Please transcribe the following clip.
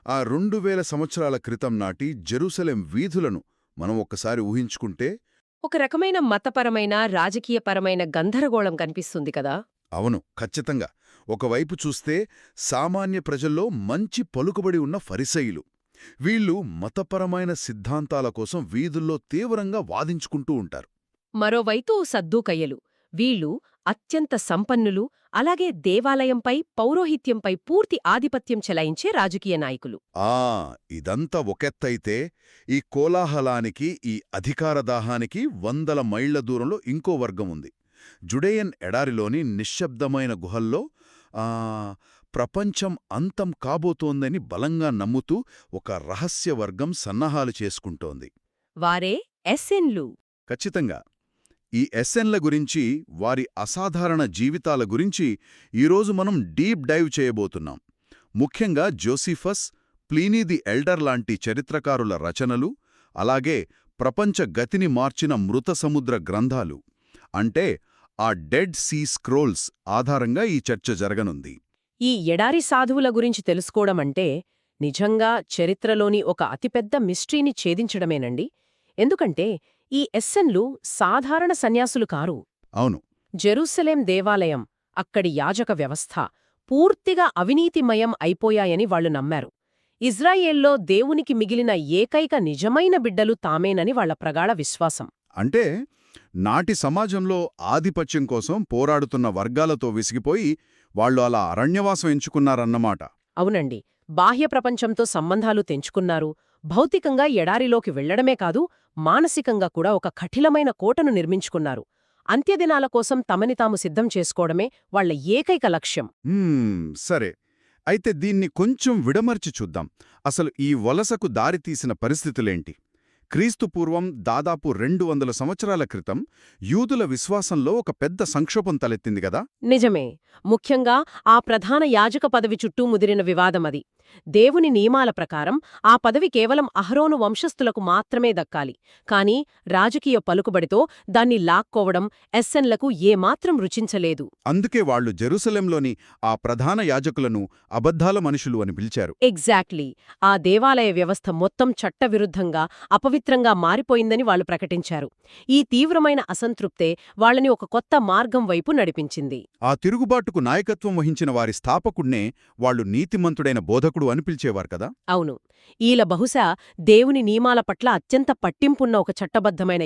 ఆ 2000 సంవత్సరాల క్రితం నాటి జెరూసలేం వీధులను మనం ఒక్కసారి ఊహించుకుంటే ఒక రకమైన మతపరమైన రాజకీయపరమైన గందరగోళం కనిపిస్తుంది కదా. అవును, ఖచ్చితంగా. ఒకవైపు చూస్తే సామాన్య ప్రజల్లో మంచి పలుకుబడి ఉన్న ఫరిసయ్యులు. వీళ్ళు మతపరమైన సిద్ధాంతాల కోసం వీధుల్లో తీవ్రంగా వాదించుకుంటూ ఉంటారు. మరోవైపు సద్దూకయ్యలు, వీళ్ళు అత్యంత సంపన్నులు, అలాగే దేవాలయంపై పౌరోహిత్యంపై పూర్తి ఆధిపత్యం చెలాయించే రాజకీయ నాయకులు. ఆ ఇదంతా ఒకెత్తైతే ఈ కోలాహలానికి, ఈ అధికారదాహానికి 100 మైళ్ల దూరంలో ఇంకో వర్గం ఉంది. జుడేయన్ ఎడారిలోని నిశ్శబ్దమైన గుహల్లో ఆ ప్రపంచం అంతం కాబోతోందని బలంగా నమ్ముతూ ఒక రహస్యవర్గం సన్నాహాలు చేసుకుంటోంది. వారే ఎస్ఎన్లు. ఖచ్చితంగా. ఈ ఎస్ఎన్ల గురించి, వారి అసాధారణ జీవితాల గురించి ఈరోజు మనం డీప్ డైవ్ చేయబోతున్నాం. ముఖ్యంగా జోసిఫస్, ప్లీనీ ది ఎల్డర్ లాంటి చరిత్రకారుల రచనలు, అలాగే ప్రపంచ గతిని మార్చిన మృత సముద్ర గ్రంథాలు అంటే ఆ డెడ్ సీ స్క్రోల్స్ ఆధారంగా ఈ చర్చ జరగనుంది. ఈ ఎడారి సాధువుల గురించి తెలుసుకోవడమంటే నిజంగా చరిత్రలోని ఒక అతిపెద్ద మిస్ట్రీని ఛేదించడమేనండి. ఎందుకంటే ఈ ఎస్ఎన్లు సాధారణ సన్యాసులు కారు. అవును. జెరూసలేం దేవాలయం, అక్కడి యాజక వ్యవస్థ పూర్తిగా అవినీతిమయం అయిపోయాయని వాళ్లు నమ్మారు. ఇజ్రాయేల్లో దేవునికి మిగిలిన ఏకైక నిజమైన బిడ్డలు తామేనని వాళ్ల ప్రగాఢ విశ్వాసం. అంటే నాటి సమాజంలో ఆధిపత్యం కోసం పోరాడుతున్న వర్గాలతో విసిగిపోయి వాళ్లు అలా అరణ్యవాసం ఎంచుకున్నారన్నమాట. అవునండి. బాహ్య ప్రపంచంతో సంబంధాలు తెంచుకున్నారు. భౌతికంగా ఎడారిలోకి వెళ్లడమే కాదు, మానసికంగా కూడా ఒక కఠినమైన కోటను నిర్మించుకున్నారు. అంత్యదినాల కోసం తమని తాము సిద్ధం చేసుకోవడమే వాళ్ల ఏకైక లక్ష్యం. సరే, అయితే దీన్ని కొంచెం విడమర్చి చూద్దాం. అసలు ఈ వలసకు దారితీసిన పరిస్థితులేంటి? క్రీస్తుపూర్వం దాదాపు 200 సంవత్సరాల క్రితం యూదుల విశ్వాసంలో ఒక పెద్ద సంక్షోభం తలెత్తింది గదా. నిజమే. ముఖ్యంగా ఆ ప్రధాన యాజక పదవి చుట్టూ ముదిరిన వివాదమది. దేవుని నియమాల ప్రకారం ఆ పదవి కేవలం అహరోను వంశస్థులకు మాత్రమే దక్కాలి. కాని రాజకీయ పలుకుబడితో దాన్ని లాక్కోవడం ఎస్ఎన్లకు ఏమాత్రం రుచించలేదు. అందుకే వాళ్లు జెరూసలేంలోని ఆ ప్రధాన యాజకులను అబద్ధాల మనుషులు అని పిలిచారు. ఎగ్జాక్ట్లీ. ఆ దేవాలయ వ్యవస్థ మొత్తం చట్టవిరుద్ధంగా, అపవిత్రంగా మారిపోయిందని వాళ్లు ప్రకటించారు. ఈ తీవ్రమైన అసంతృప్తే వాళ్లని ఒక కొత్త మార్గం వైపు నడిపించింది. ఆ తిరుగుబాటుకు నాయకత్వం వహించిన వారి స్థాపకుణ్ణే వాళ్లు నీతిమంతుడైన బోధకుడు అని పిలిచేవారు కదా. అవును. ఈల బహుశా దేవుని నియమాల పట్ల అత్యంత పట్టింపున్న ఒక చట్టబద్ధమైన